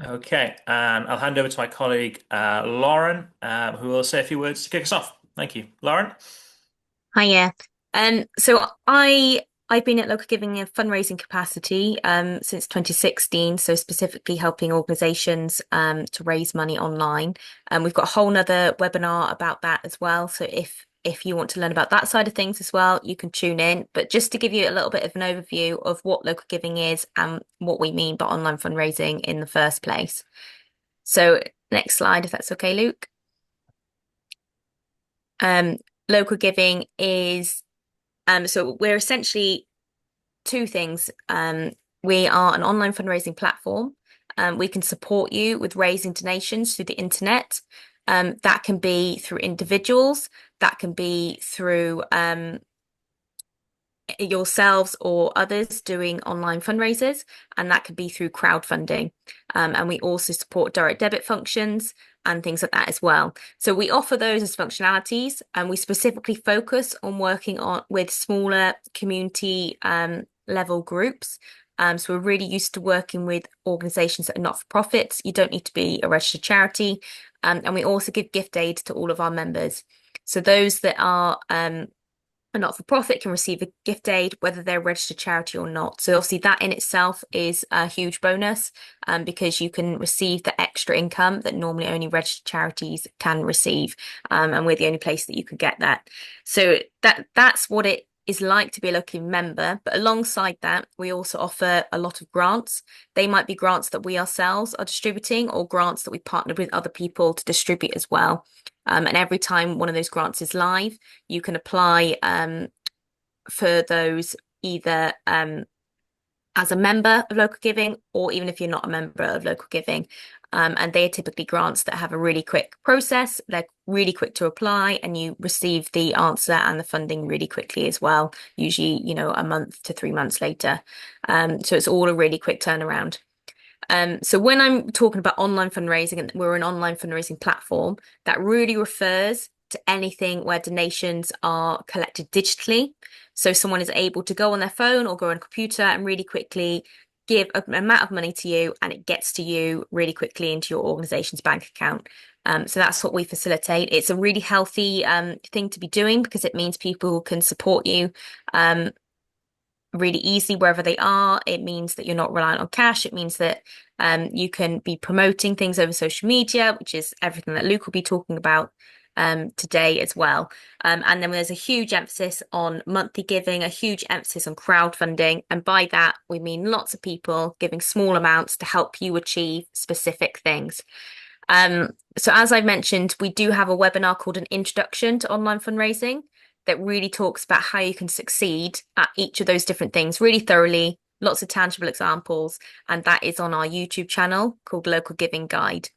Okay, and I'll hand over to my colleague Lauren, who will say a few words to kick us off. Thank you, Lauren. Hiya. So I've been at Local Giving in fundraising capacity since 2016, so specifically helping organisations to raise money online. And we've got a whole nother webinar about that as well. So if you want to learn about that side of things as well, you can tune in. But just to give you a little bit of an overview of what local giving is and what we mean by online fundraising in the first place. So next slide, if that's okay, Luke. Um, Local giving is so we're essentially two things. We are an online fundraising platform. We can support you with raising donations through the internet. That can be through individuals, that can be through yourselves or others doing online fundraisers, and that could be through crowdfunding. And we also support direct debit functions and things like that as well. So we offer those as functionalities, and we specifically focus on working on with smaller community level groups. So we're really used to working with organisations that are not for profits. You don't need to be a registered charity. And we also give gift aid to all of our members. So those that are a not-for-profit can receive a gift aid, whether they're a registered charity or not. So obviously that in itself is a huge bonus because you can receive the extra income that normally only registered charities can receive. And we're the only place that you could get that. So that's what it is like to be a local member. But alongside that, we also offer a lot of grants. They might be grants that we ourselves are distributing or grants that we partner with other people to distribute as well. And every time one of those grants is live, you can apply for those either as a member of local giving or even if you're not a member of local giving. And they are typically grants that have a really quick process. They're really quick to apply and you receive the answer and the funding really quickly as well, usually, a month to 3 months later. So it's all a really quick turnaround. So when I'm talking about online fundraising and we're an online fundraising platform, that really refers to anything where donations are collected digitally. So someone is able to go on their phone or go on a computer and really quickly give an amount of money to you and it gets to you really quickly into your organization's bank account. So that's what we facilitate. It's a really healthy thing to be doing because it means people can support you really easily wherever they are. It means that you're not reliant on cash. It means that you can be promoting things over social media, which is everything that Luke will be talking about today as well. And then there's a huge emphasis on monthly giving, a huge emphasis on crowdfunding. And by that, we mean lots of people giving small amounts to help you achieve specific things. So as I mentioned, we do have a webinar called An Introduction to Online Fundraising that really talks about how you can succeed at each of those different things really thoroughly, lots of tangible examples, and that is on our YouTube channel called Local Giving Guide.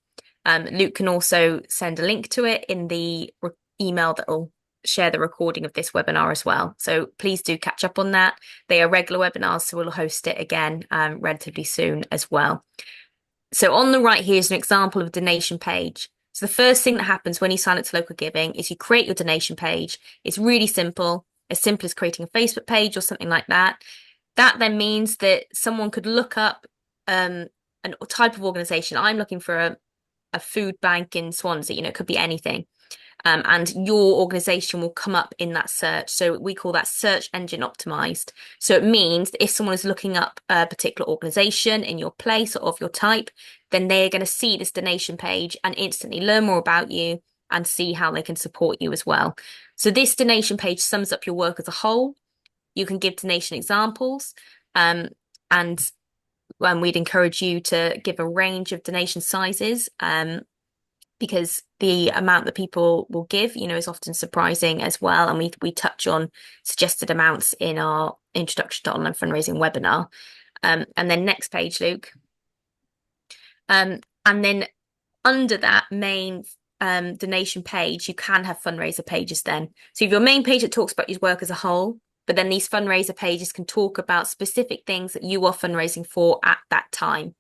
Luke can also send a link to it in the email that will share the recording of this webinar as well. So please do catch up on that. They are regular webinars, so we'll host it again relatively soon as well. So on the right here is an example of a donation page. So the first thing that happens when you sign up to local giving is you create your donation page. It's really simple as creating a Facebook page or something like that. That then means that someone could look up a type of organization. I'm looking for a food bank in Swansea, it could be anything. And your organization will come up in that search. So we call that search engine optimized. So it means that if someone is looking up a particular organization in your place or of your type, then they're going to see this donation page and instantly learn more about you and see how they can support you as well. So this donation page sums up your work as a whole. You can give donation examples, and we'd encourage you to give a range of donation sizes. Because the amount that people will give, is often surprising as well. And we touch on suggested amounts in our Introduction to Online Fundraising webinar. And then next page, Luke. And then under that main donation page, you can have fundraiser pages then. So you have your main page that talks about your work as a whole, but then these fundraiser pages can talk about specific things that you are fundraising for at that time.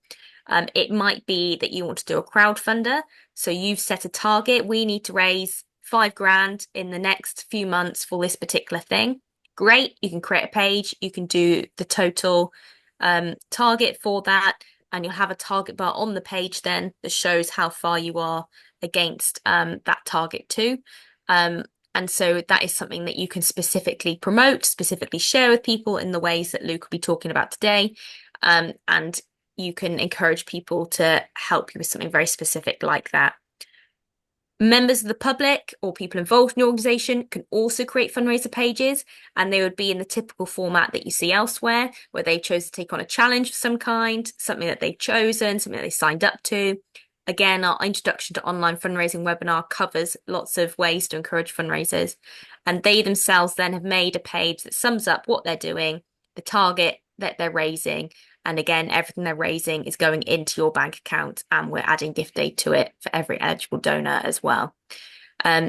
It might be that you want to do a crowdfunder. So you've set a target. We need to raise 5 grand in the next few months for this particular thing. Great. You can create a page. You can do the total target for that. and you'll have a target bar on the page then that shows how far you are against that target too. Um, and so that is something that you can specifically promote, specifically share with people in the ways that Luke will be talking about today. And you can encourage people to help you with something very specific like that. Members of the public or people involved in your organization can also create fundraiser pages, and they would be in the typical format that you see elsewhere, where they chose to take on a challenge of some kind, something that they've chosen, something that they signed up to. Again, our introduction to online fundraising webinar covers lots of ways to encourage fundraisers, and they themselves then have made a page that sums up what they're doing, the target that they're raising, and again, everything they're raising is going into your bank account, and we're adding gift aid to it for every eligible donor as well.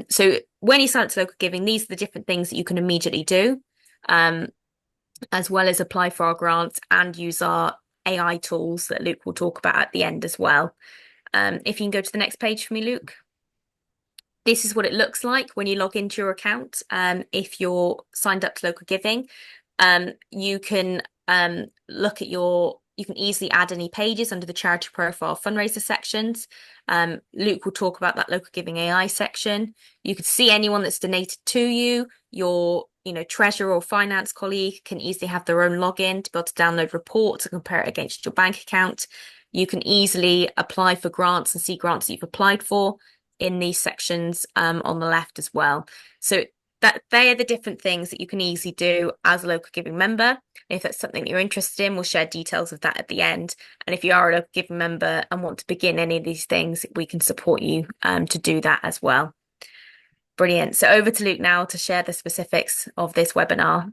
So when you sign up to local giving, these are the different things that you can immediately do, as well as apply for our grants and use our AI tools that Luke will talk about at the end as well. If you can go to the next page for me, Luke. This is what it looks like when you log into your account. If you're signed up to local giving, you can look at you can easily add any pages under the charity profile fundraiser sections. Luke will talk about that local giving AI section. You can see anyone that's donated to you. Your, treasurer or finance colleague can easily have their own login to be able to download reports and compare it against your bank account. You can easily apply for grants and see grants that you've applied for in these sections on the left as well. So that they are the different things that you can easily do as a local giving member. If that's something that you're interested in, we'll share details of that at the end. And if you are a local giving member and want to begin any of these things, we can support you to do that as well. Brilliant. So over to Luke now to share the specifics of this webinar.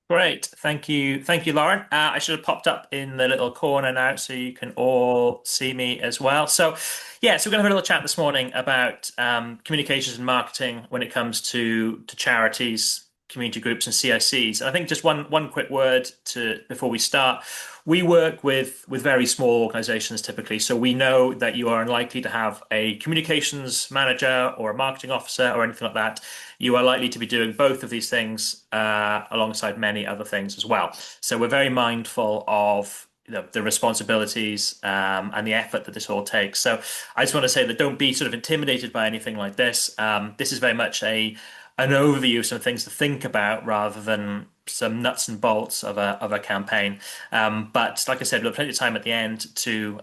Great. Thank you, Lauren. I should have popped up in the little corner now so you can all see me as well. So we're going to have a little chat this morning about communications and marketing when it comes to charities, community groups, and CICs. And I think just one quick word to before we start. We work with very small organizations typically, so we know that you are unlikely to have a communications manager or a marketing officer or anything like that. You are likely to be doing both of these things alongside many other things as well. So we're very mindful of the responsibilities and the effort that this all takes. So I just want to say that don't be sort of intimidated by anything like this. This is very much an overview of some things to think about rather than some nuts and bolts of a campaign. But like I said, we'll have plenty of time at the end to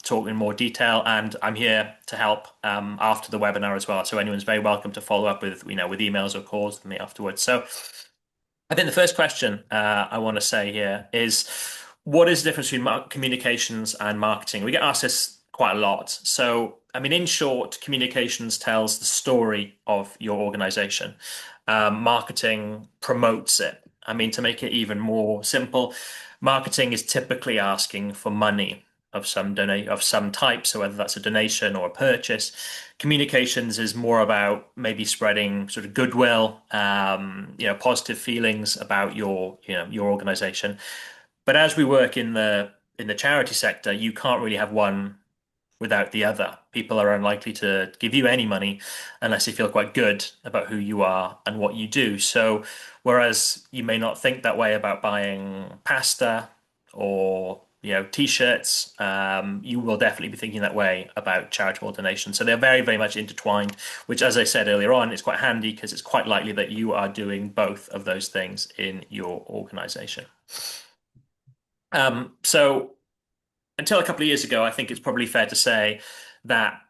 talk in more detail, and I'm here to help after the webinar as well. So anyone's very welcome to follow up with with emails or calls with me afterwards. So I think the first question I want to say here is, what is the difference between communications and marketing? We get asked this quite a lot. So, I mean, in short, communications tells the story of your organization. Marketing promotes it. I mean, to make it even more simple, marketing is typically asking for money of some type. So whether that's a donation or a purchase, communications is more about maybe spreading sort of goodwill, positive feelings about your organization. But as we work in the charity sector, you can't really have one without the other. People are unlikely to give you any money unless they feel quite good about who you are and what you do. So, whereas you may not think that way about buying pasta or t-shirts, you will definitely be thinking that way about charitable donations. So they're very, very much intertwined, which, as I said earlier on, is quite handy because it's quite likely that you are doing both of those things in your organization. So until a couple of years ago, I think it's probably fair to say that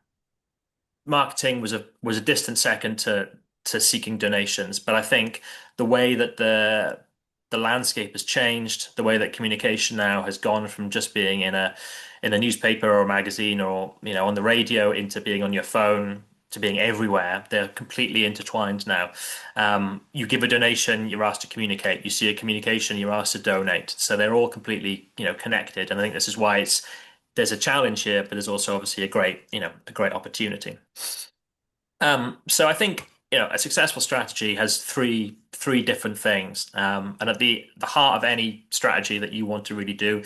marketing was a distant second to seeking donations. But I think the way that the landscape has changed, the way that communication now has gone from just being in a newspaper or a magazine or on the radio into being on your phone to being everywhere. They're completely intertwined now. You give a donation, you're asked to communicate. You see a communication, you're asked to donate. So they're all completely, connected. And I think this is why there's a challenge here, but there's also obviously a great opportunity. So I think, a successful strategy has three different things. And at the heart of any strategy that you want to really do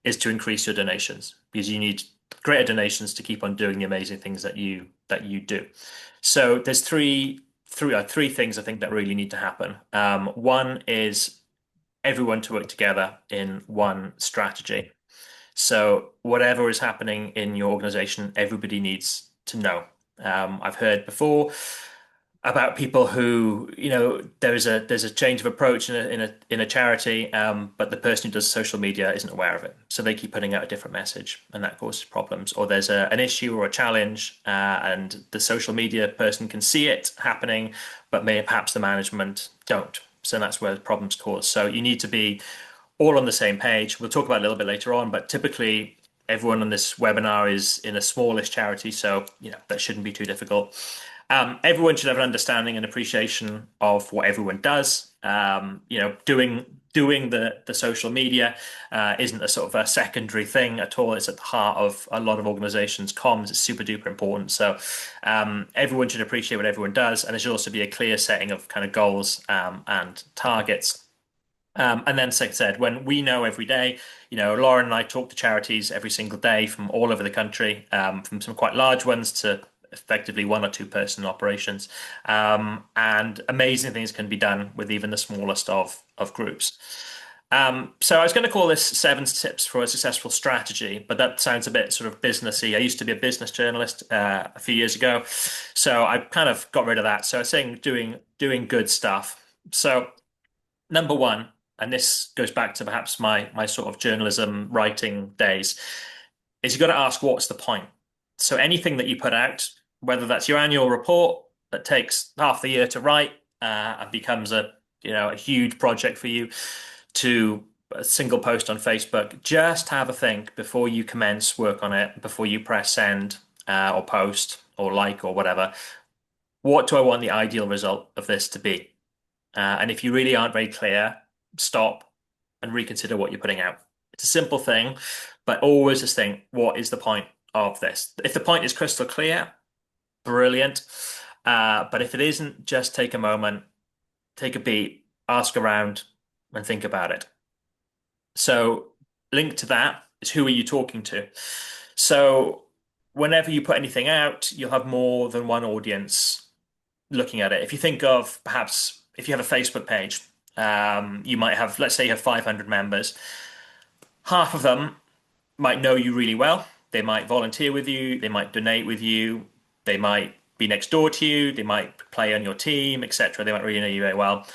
is to increase your donations, because you need greater donations to keep on doing the amazing things that you do. So there's three things I think that really need to happen. One is everyone to work together in one strategy. So whatever is happening in your organization, everybody needs to know. I've heard before about people who, there's a change of approach in a charity, but the person who does social media isn't aware of it, so they keep putting out a different message, and that causes problems. Or there's an issue or a challenge, and the social media person can see it happening, but perhaps the management don't. So that's where the problems cause. So you need to be all on the same page. We'll talk about it a little bit later on, but typically everyone on this webinar is in a smallish charity, so that shouldn't be too difficult. Everyone should have an understanding and appreciation of what everyone does. Doing the social media isn't a sort of a secondary thing at all. It's at the heart of a lot of organizations. Comms is super duper important. So everyone should appreciate what everyone does, and there should also be a clear setting of kind of goals and targets. And then, like I said, when we know every day, Lauren and I talk to charities every single day from all over the country, from some quite large ones to effectively one or two person operations. And amazing things can be done with even the smallest of groups. So I was going to call this 7 tips for a successful strategy, but that sounds a bit sort of businessy. I used to be a business journalist a few years ago, so I kind of got rid of that. So I was saying doing good stuff. So number one, and this goes back to perhaps my sort of journalism writing days, is you've got to ask what's the point. So anything that you put out, whether that's your annual report that takes half the year to write and becomes a huge project for you, to a single post on Facebook, just have a think before you commence work on it, before you press send or post or like or whatever. What do I want the ideal result of this to be? And if you really aren't very clear, stop and reconsider what you're putting out. It's a simple thing, but always just think, what is the point of this? If the point is crystal clear, brilliant. But if it isn't, just take a moment, take a beat, ask around, and think about it. So, linked to that is, who are you talking to? So, whenever you put anything out, you'll have more than one audience looking at it. If you think of, perhaps if you have a Facebook page, you might have, let's say you have 500 members. Half of them might know you really well. They might volunteer with you, they might donate with you, they might be next door to you, they might play on your team, etc. They might really know you very well.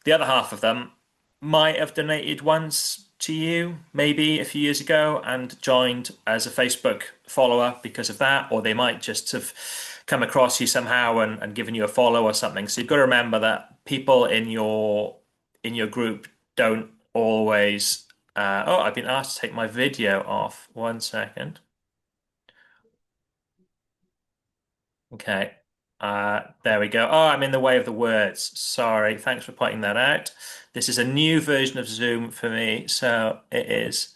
The other half of them might have donated once to you, maybe a few years ago, and joined as a Facebook follower because of that, or they might just have come across you somehow and given you a follow or something. So you've got to remember that people in your group don't always. Oh, I've been asked to take my video off. 1 second. Okay. There we go. Oh, I'm in the way of the words. Sorry. Thanks for pointing that out. This is a new version of Zoom for me, so it is.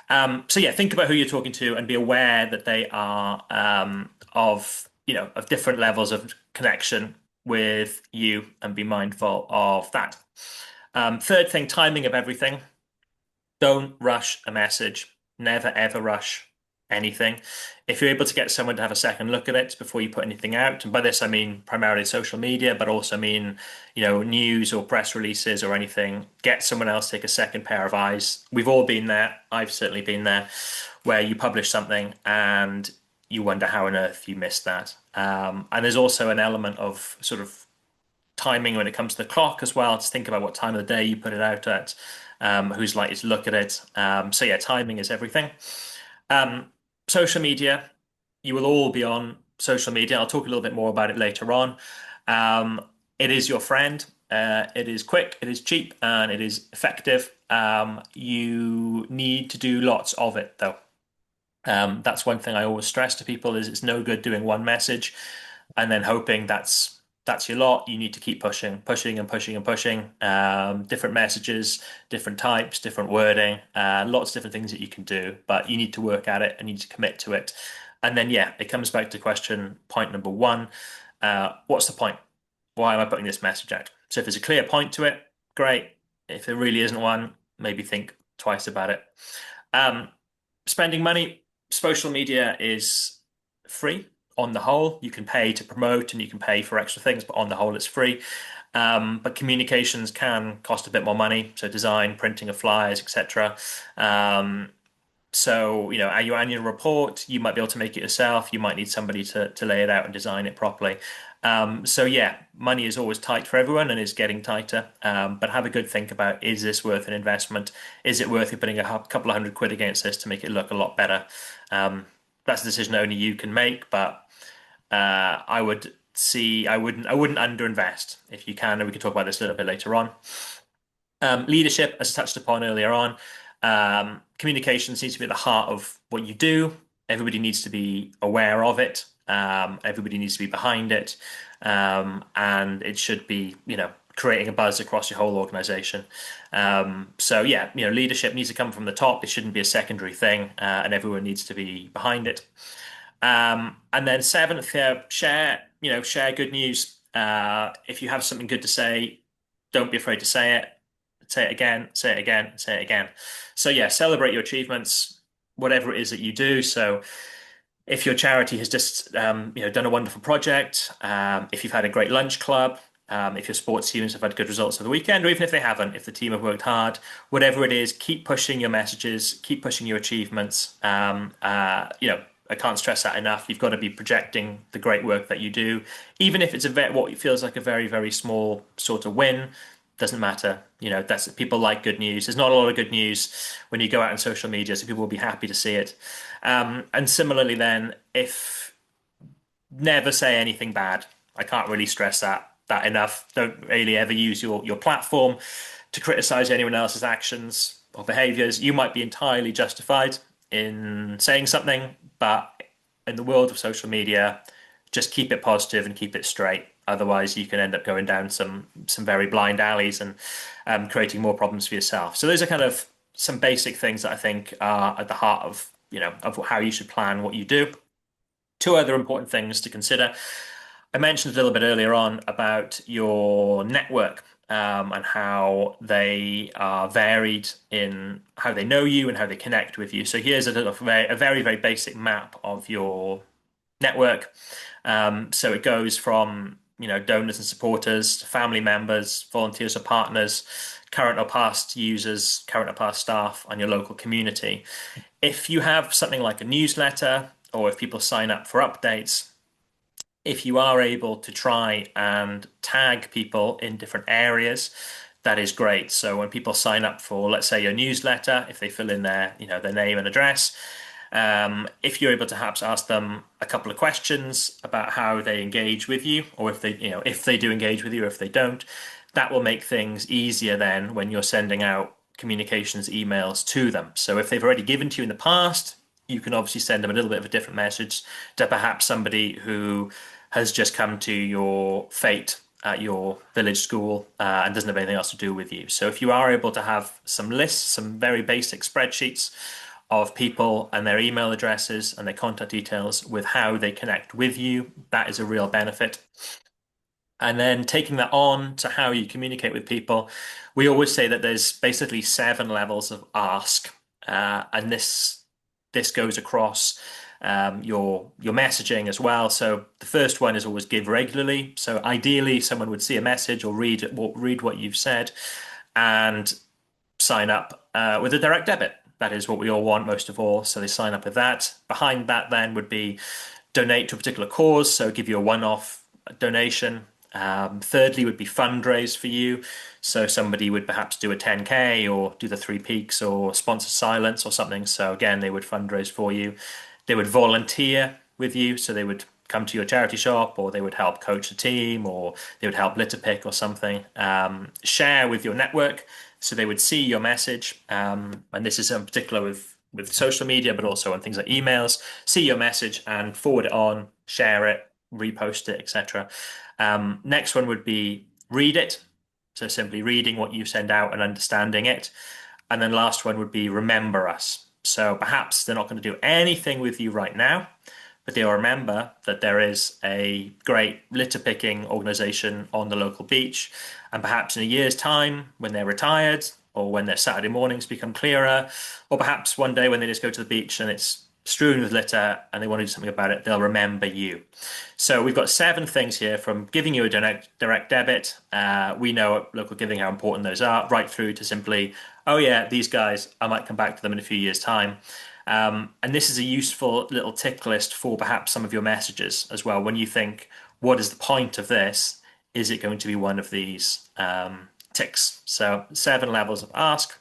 So yeah, think about who you're talking to and be aware that they are of different levels of connection with you, and be mindful of that. Third thing, timing of everything. Don't rush a message. Never ever rush anything. If you're able to get someone to have a second look at it before you put anything out, and by this I mean primarily social media, but also mean, news or press releases or anything, get someone else to take a second pair of eyes. We've all been there. I've certainly been there, where you publish something and you wonder how on earth you missed that. And there's also an element of sort of timing when it comes to the clock as well, to think about what time of the day you put it out at, who's likely to look at it. So yeah, timing is everything. Um, Social media, you will all be on social media. I'll talk a little bit more about it later on. It is your friend. It is quick, it is cheap, and it is effective. You need to do lots of it, though. That's one thing I always stress to people: is it's no good doing one message and then hoping that's your lot. You need to keep pushing, pushing and pushing and pushing. Different messages, different types, different wording, lots of different things that you can do, but you need to work at it and you need to commit to it. And then, yeah, it comes back to point number one. What's the point? Why am I putting this message out? So if there's a clear point to it, great. If there really isn't one, maybe think twice about it. Um, Spending money, social media is free on the whole. You can pay to promote and you can pay for extra things, but on the whole, it's free. But communications can cost a bit more money. So design, printing of flyers, etc. So, your annual report, you might be able to make it yourself. You might need somebody to lay it out and design it properly. So yeah, money is always tight for everyone and is getting tighter. But have a good think about, is this worth an investment? Is it worth you putting a couple of hundred quid against this to make it look a lot better? That's a decision only you can make, but I wouldn't underinvest if you can, and we can talk about this a little bit later on. Leadership, as touched upon earlier on, communications needs to be at the heart of what you do. Everybody needs to be aware of it. Everybody needs to be behind it, and it should be, creating a buzz across your whole organization. So yeah, leadership needs to come from the top. It shouldn't be a secondary thing, and everyone needs to be behind it. And then seventh, share good news. If you have something good to say, don't be afraid to say it. Say it again, say it again, say it again. So yeah, celebrate your achievements, whatever it is that you do. So if your charity has just done a wonderful project, if you've had a great lunch club, if your sports teams have had good results over the weekend, or even if they haven't, if the team have worked hard, whatever it is, keep pushing your messages, keep pushing your achievements. I can't stress that enough. You've got to be projecting the great work that you do, even if it's what feels like a very, very small sort of win. Doesn't matter. That's people like good news. There's not a lot of good news when you go out on social media, so people will be happy to see it. And similarly, then, if never say anything bad. I can't really stress that enough. Don't really ever use your platform to criticize anyone else's actions or behaviors. You might be entirely justified in saying something, but in the world of social media, just keep it positive and keep it straight. Otherwise, you can end up going down some very blind alleys and creating more problems for yourself. So those are kind of some basic things that I think are at the heart of of how you should plan what you do. Two other important things to consider. I mentioned a little bit earlier on about your network, and how they are varied in how they know you and how they connect with you. So here's a very, very basic map of your network. So it goes from, donors and supporters, to family members, volunteers or partners, current or past users, current or past staff, and your local community. If you have something like a newsletter, or if people sign up for updates, if you are able to try and tag people in different areas, that is great. So when people sign up for, let's say, your newsletter, if they fill in their name and address, if you're able to perhaps ask them a couple of questions about how they engage with you, or if they do engage with you, or if they don't, that will make things easier then when you're sending out communications emails to them. So if they've already given to you in the past, you can obviously send them a little bit of a different message to perhaps somebody who has just come to your fete at your village school, and doesn't have anything else to do with you. So if you are able to have some lists, some very basic spreadsheets of people and their email addresses and their contact details with how they connect with you, that is a real benefit. And then taking that on to how you communicate with people, we always say that there's basically seven levels of ask, and this goes across your messaging as well. So the first one is always give regularly. So ideally, someone would see a message or read what you've said and sign up with a direct debit. That is what we all want most of all. So they sign up with that. Behind that then would be donate to a particular cause. So give you a one-off donation. Thirdly would be fundraise for you. So somebody would perhaps do a 10K or do the Three Peaks or sponsor Silence or something. So again, they would fundraise for you. They would volunteer with you. So they would come to your charity shop, or they would help coach the team, or they would help litter pick or something. Share with your network. So they would see your message. And this is in particular with social media, but also on things like emails, see your message and forward it on, share it, repost it, etc. Next one would be read it. So simply reading what you send out and understanding it. And then last one would be remember us. So perhaps they're not going to do anything with you right now, but they'll remember that there is a great litter picking organization on the local beach. And perhaps in a year's time, when they're retired, or when their Saturday mornings become clearer, or perhaps one day when they just go to the beach and it's strewn with litter and they want to do something about it, they'll remember you. So we've got seven things here, from giving you a direct debit. We know at Local Giving how important those are, right through to simply, oh yeah, these guys, I might come back to them in a few years' time. And this is a useful little tick list for perhaps some of your messages as well. When you think, what is the point of this? Is it going to be one of these ticks? So 7 levels of ask.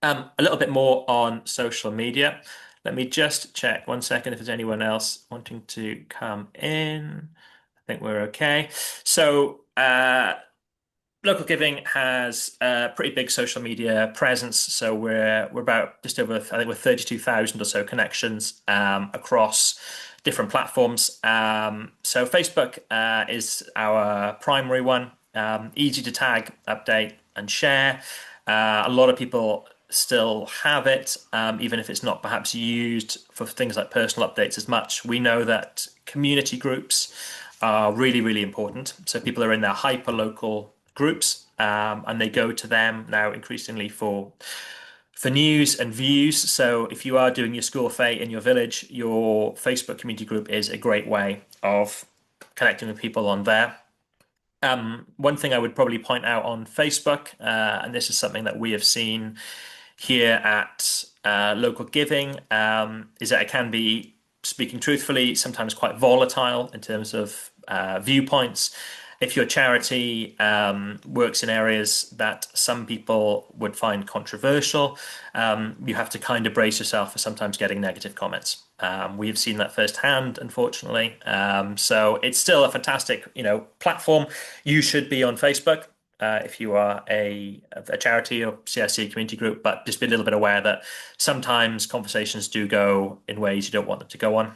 A little bit more on social media. Let me just check 1 second if there's anyone else wanting to come in. I think we're okay. So, Local Giving has a pretty big social media presence. So we're about just over, I think we're 32,000 or so connections across different platforms. So Facebook is our primary one. Easy to tag, update, and share. A lot of people still have it, even if it's not perhaps used for things like personal updates as much. We know that community groups are really, really important. So people are in their hyper local groups, and they go to them now increasingly for news and views. So if you are doing your school fete in your village, your Facebook community group is a great way of connecting with people on there. One thing I would probably point out on Facebook, and this is something that we have seen here at Local Giving, is that it can be, speaking truthfully, sometimes quite volatile in terms of viewpoints. If your charity works in areas that some people would find controversial, you have to kind of brace yourself for sometimes getting negative comments. We have seen that firsthand, unfortunately. So it's still a fantastic, platform. You should be on Facebook if you are a charity or CSC community group, but just be a little bit aware that sometimes conversations do go in ways you don't want them to go on.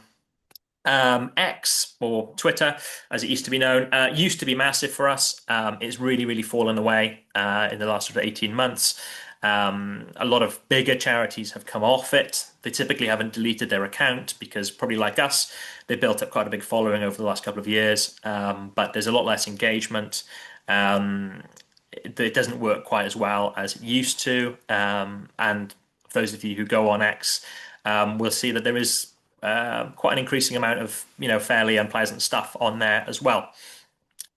X or Twitter, as it used to be known, used to be massive for us. It's really, really fallen away in the last sort of 18 months. A lot of bigger charities have come off it. They typically haven't deleted their account because, probably like us, they built up quite a big following over the last couple of years. But there's a lot less engagement. It doesn't work quite as well as it used to. And for those of you who go on X, will see that there is quite an increasing amount of, fairly unpleasant stuff on there as well.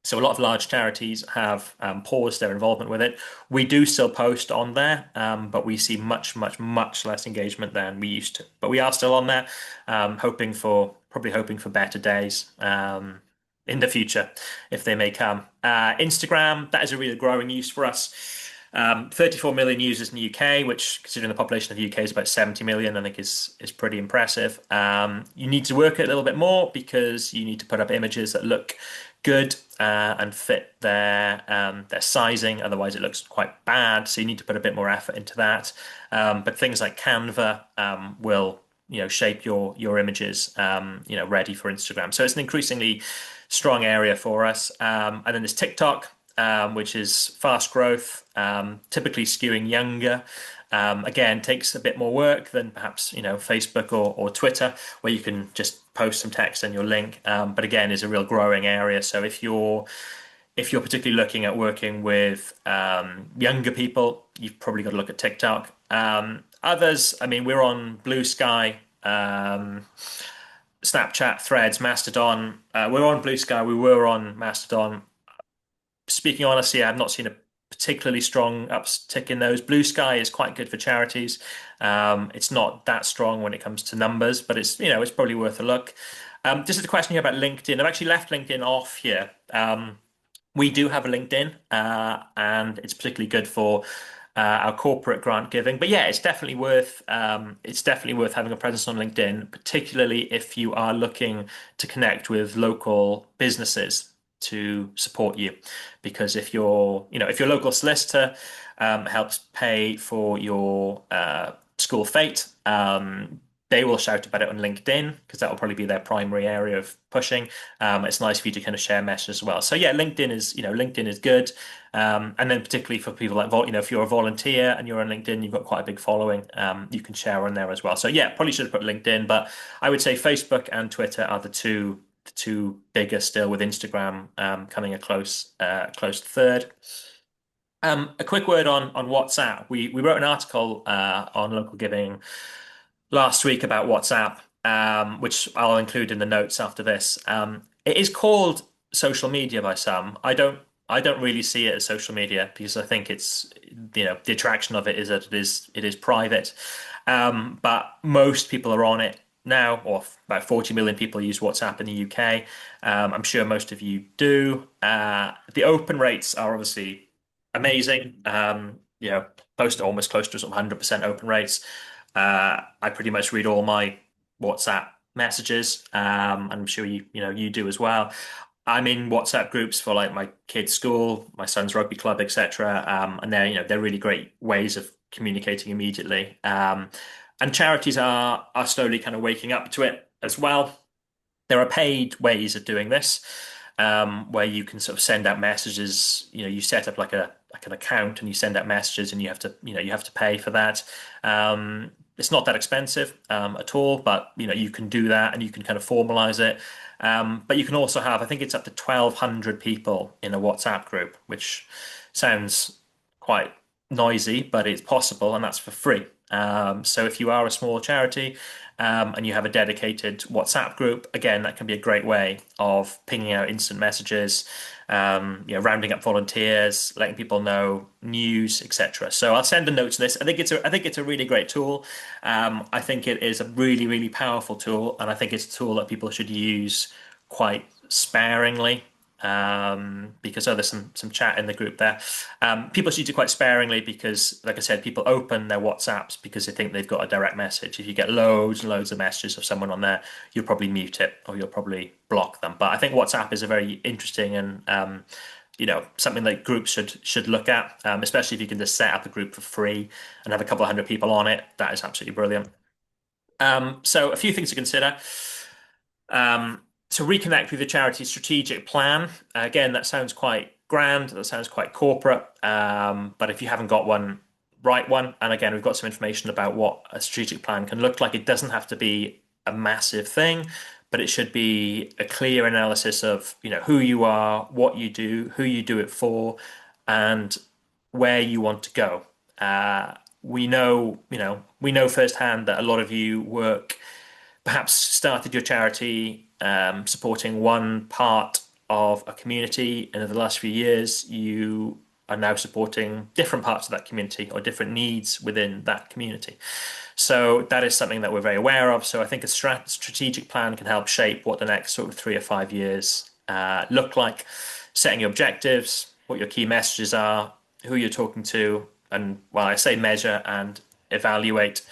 So a lot of large charities have paused their involvement with it. We do still post on there, but we see much, much, much less engagement than we used to. But we are still on there, probably hoping for better days in the future, if they may come. Instagram, that is a really growing use for us. 34 million users in the UK, which, considering the population of the UK is about 70 million, I think is pretty impressive. You need to work it a little bit more because you need to put up images that look good and fit their sizing. Otherwise, it looks quite bad. So you need to put a bit more effort into that. But things like Canva will shape your images ready for Instagram. So it's an increasingly strong area for us. And then there's TikTok, which is fast growth, typically skewing younger. Again, takes a bit more work than perhaps Facebook or Twitter, where you can just post some text and your link. But again, is a real growing area. So if you're particularly looking at working with younger people, you've probably got to look at TikTok. Others, I mean, we're on Blue Sky, Snapchat, Threads, Mastodon. We're on Blue Sky. We were on Mastodon. Speaking honestly, I've not seen a particularly strong uptick in those. Blue Sky is quite good for charities. It's not that strong when it comes to numbers, but it's probably worth a look. Just a question here about LinkedIn. I've actually left LinkedIn off here. We do have a LinkedIn, and it's particularly good for our corporate grant giving. But yeah, it's definitely worth having a presence on LinkedIn, particularly if you are looking to connect with local businesses to support you. Because if your local solicitor helps pay for your school fete, they will shout about it on LinkedIn because that will probably be their primary area of pushing. It's nice for you to kind of share messages as well. So yeah, LinkedIn is good. And then particularly for people like if you're a volunteer and you're on LinkedIn, you've got quite a big following. You can share on there as well. So yeah, probably should have put LinkedIn, but I would say Facebook and Twitter are the two bigger still, with Instagram coming a close third. A quick word on WhatsApp. We wrote an article on Local Giving last week about WhatsApp, which I'll include in the notes after this. It is called social media by some. I don't really see it as social media because I think it's, the attraction of it is that it is private. But most people are on it now, or about 40 million people use WhatsApp in the UK. I'm sure most of you do. The open rates are obviously amazing. Almost close to sort of 100% open rates. I pretty much read all my WhatsApp messages. I'm sure you do as well. I'm in WhatsApp groups for like my kids' school, my son's rugby club, etc. And they're really great ways of communicating immediately. And charities are slowly kind of waking up to it as well. There are paid ways of doing this, where you can sort of send out messages. You set up like an account and you send out messages, and you have to pay for that. It's not that expensive at all, but you can do that and you can kind of formalize it. But you can also have, I think it's up to 1,200 people in a WhatsApp group, which sounds quite noisy, but it's possible, and that's for free. So if you are a small charity, and you have a dedicated WhatsApp group, again, that can be a great way of pinging out instant messages, rounding up volunteers, letting people know news, etc. So I'll send a note to this. I think it's a really great tool. I think it is a really, really powerful tool, and I think it's a tool that people should use quite sparingly. Because there's some chat in the group there. People should use it quite sparingly because, like I said, people open their WhatsApps because they think they've got a direct message. If you get loads and loads of messages of someone on there, you'll probably mute it or you'll probably block them. But I think WhatsApp is a very interesting and something that groups should look at, especially if you can just set up a group for free and have a couple of hundred people on it. That is absolutely brilliant. So a few things to consider. To reconnect with the charity strategic plan. Again, that sounds quite grand, that sounds quite corporate. But if you haven't got one, write one. And again, we've got some information about what a strategic plan can look like. It doesn't have to be a massive thing, but it should be a clear analysis of, who you are, what you do, who you do it for, and where you want to go. We know firsthand that a lot of you work, perhaps started your charity supporting one part of a community, and in the last few years, you are now supporting different parts of that community or different needs within that community. So that is something that we're very aware of. So I think a strategic plan can help shape what the next sort of 3 or 5 years look like, setting your objectives, what your key messages are, who you're talking to, and well, I say measure and evaluate,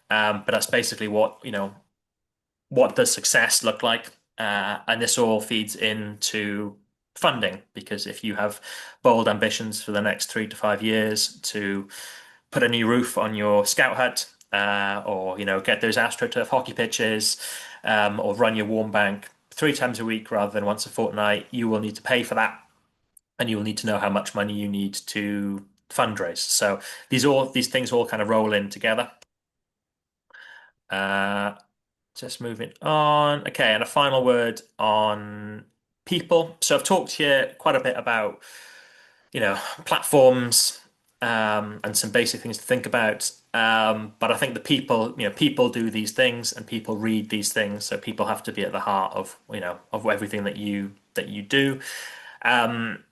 but that's basically what does success look like? And this all feeds into funding, because if you have bold ambitions for the next 3 to 5 years to put a new roof on your scout hut, or get those AstroTurf hockey pitches, or run your warm bank 3 times a week rather than once a fortnight, you will need to pay for that, and you will need to know how much money you need to fundraise. So these things all kind of roll in together. Uh, Just moving on. Okay, and a final word on people. So I've talked here quite a bit about, platforms, and some basic things to think about. But I think the people do these things and people read these things. So people have to be at the heart of everything that you do. Um,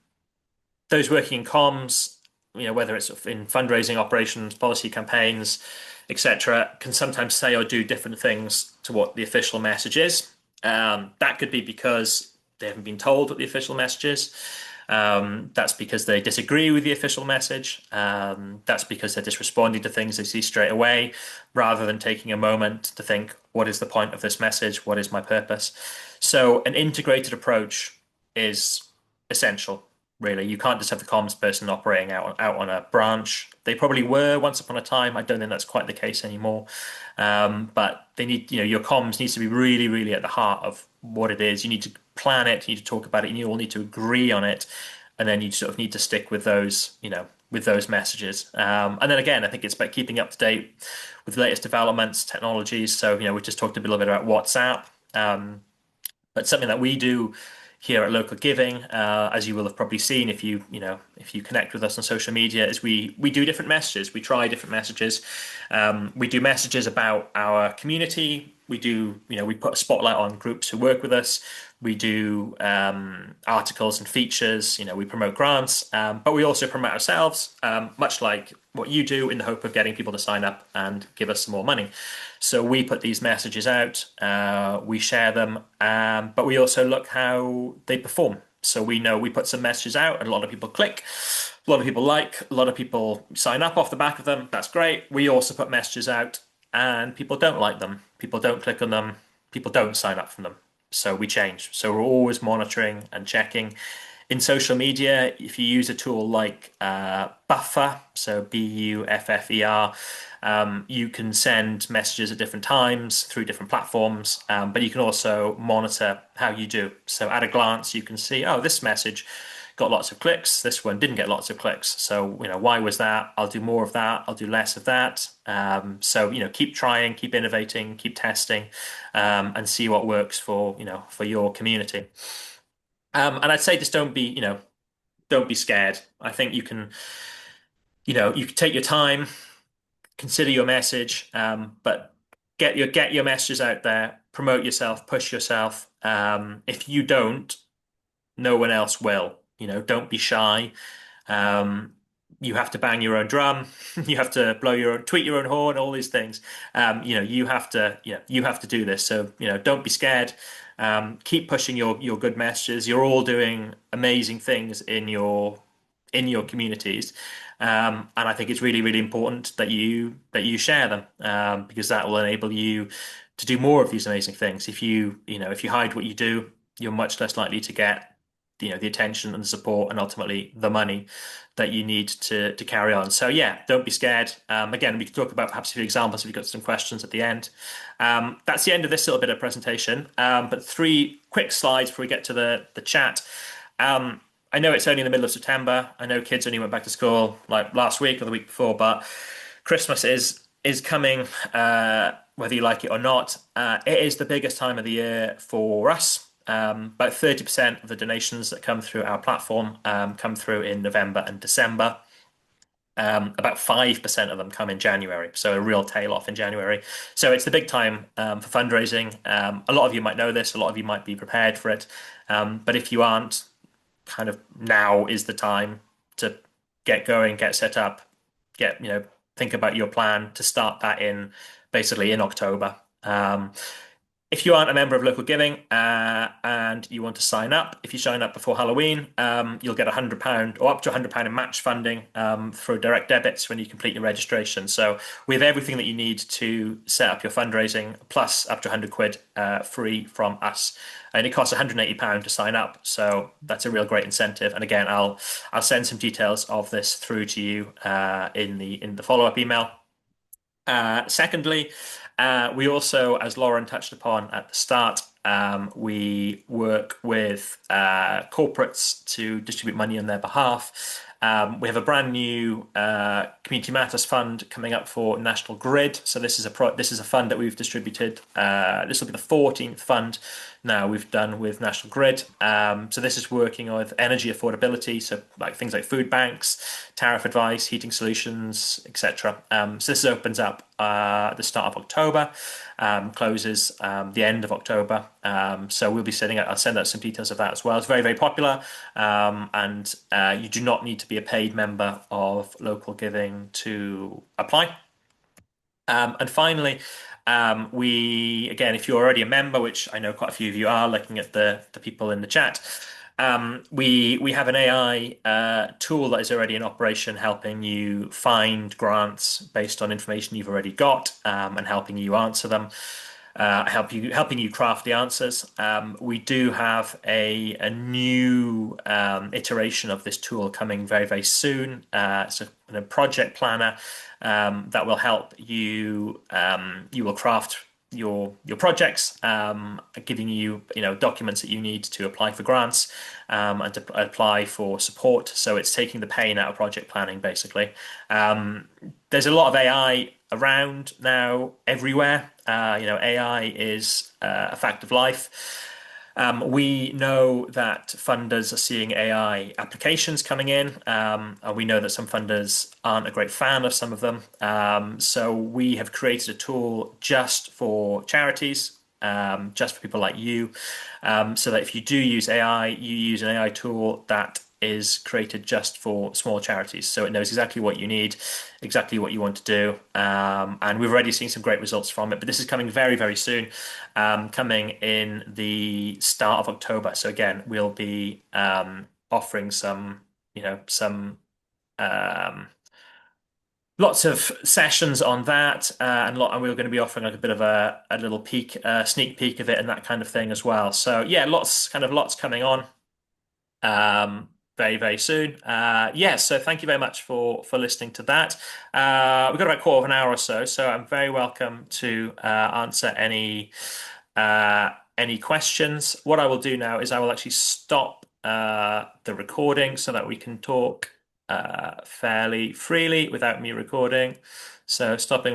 those working in comms, whether it's in fundraising operations, policy campaigns, etc., can sometimes say or do different things to what the official message is. That could be because they haven't been told what the official message is. That's because they disagree with the official message. That's because they're just responding to things they see straight away, rather than taking a moment to think, what is the point of this message? What is my purpose? So an integrated approach is essential. Really, you can't just have the comms person operating out on a branch. They probably were once upon a time. I don't think that's quite the case anymore. But they need, your comms needs to be really, really at the heart of what it is. You need to plan it, you need to talk about it, and you all need to agree on it. And then you sort of need to stick with those messages. And then again, I think it's about keeping up to date with the latest developments, technologies. So, we just talked a little bit about WhatsApp. But something that we do here at Local Giving, as you will have probably seen if you connect with us on social media, is we do different messages. We try different messages. We do messages about our community. We do, we put a spotlight on groups who work with us. We do articles and features. We promote grants, but we also promote ourselves, much like what you do, in the hope of getting people to sign up and give us some more money. So we put these messages out, we share them, but we also look how they perform. So we know we put some messages out, and a lot of people click, a lot of people like, a lot of people sign up off the back of them. That's great. We also put messages out, and people don't like them. People don't click on them. People don't sign up from them. So we change. So we're always monitoring and checking. In social media, if you use a tool like Buffer, so Buffer, you can send messages at different times through different platforms, but you can also monitor how you do. So at a glance, you can see, oh, this message got lots of clicks. This one didn't get lots of clicks. So, why was that? I'll do more of that. I'll do less of that. So, keep trying, keep innovating, keep testing, and see what works for your community. And I'd say just don't be scared. I think you can take your time, consider your message, but get your messages out there, promote yourself, push yourself. If you don't, no one else will. Don't be shy. Um, you have to bang your own drum. You have to tweet your own horn, all these things. You have to do this. So, don't be scared. Keep pushing your good messages. You're all doing amazing things in your communities. And I think it's really, really important that you share them, because that will enable you to do more of these amazing things. If you hide what you do, you're much less likely to get the attention and the support and ultimately the money that you need to carry on. So yeah, don't be scared. Again, we can talk about perhaps a few examples if you've got some questions at the end. That's the end of this little bit of presentation. But three quick slides before we get to the chat. I know it's only in the middle of September. I know kids only went back to school like last week or the week before, but Christmas is coming, whether you like it or not. It is the biggest time of the year for us. About 30% of the donations that come through our platform come through in November and December. About 5% of them come in January, so a real tail off in January. So it's the big time for fundraising. A lot of you might know this, a lot of you might be prepared for it. But if you aren't, kind of now is the time to get going, get set up, think about your plan to start that in basically in October. If you aren't a member of Local Giving and you want to sign up, if you sign up before Halloween, you'll get £100 or up to £100 in match funding through direct debits when you complete your registration. So we have everything that you need to set up your fundraising, plus up to £100 free from us. And it costs £180 to sign up, so that's a real great incentive. And again, I'll send some details of this through to you in the follow-up email. Secondly, we also, as Lauren touched upon at the start, we work with corporates to distribute money on their behalf. We have a brand new Community Matters fund coming up for National Grid. So this is a fund that we've distributed. This will be the 14th fund now we've done with National Grid. So this is working with energy affordability, so like things like food banks, tariff advice, heating solutions, etc. So this opens up at the start of October, closes the end of October. So we'll be I'll send out some details of that as well. It's very, very popular, and you do not need to be a paid member of Local Giving to apply. And finally, again, if you're already a member, which I know quite a few of you are, looking at the people in the chat, we have an AI tool that is already in operation, helping you find grants based on information you've already got, and helping you answer them. Helping you craft the answers. We do have a new iteration of this tool coming very, very soon. It's a project planner that will help you. You will craft your projects, giving you documents that you need to apply for grants, and to apply for support. So it's taking the pain out of project planning, basically. There's a lot of AI around now everywhere. AI is a fact of life. We know that funders are seeing AI applications coming in, and we know that some funders aren't a great fan of some of them. So we have created a tool just for charities, just for people like you, so that if you do use AI, you use an AI tool that is created just for small charities. So it knows exactly what you need, exactly what you want to do. And we've already seen some great results from it, but this is coming very, very soon, coming in the start of October. So again, we'll be offering some, some um, lots of sessions on that, and we're going to be offering like a bit of a little peek, sneak peek of it, and that kind of thing as well. So yeah, lots coming on very, very soon. Yeah, so thank you very much for listening to that. We've got about a quarter of an hour or so, so I'm very welcome to answer any questions. What I will do now is I will actually stop the recording so that we can talk fairly freely without me recording. So stopping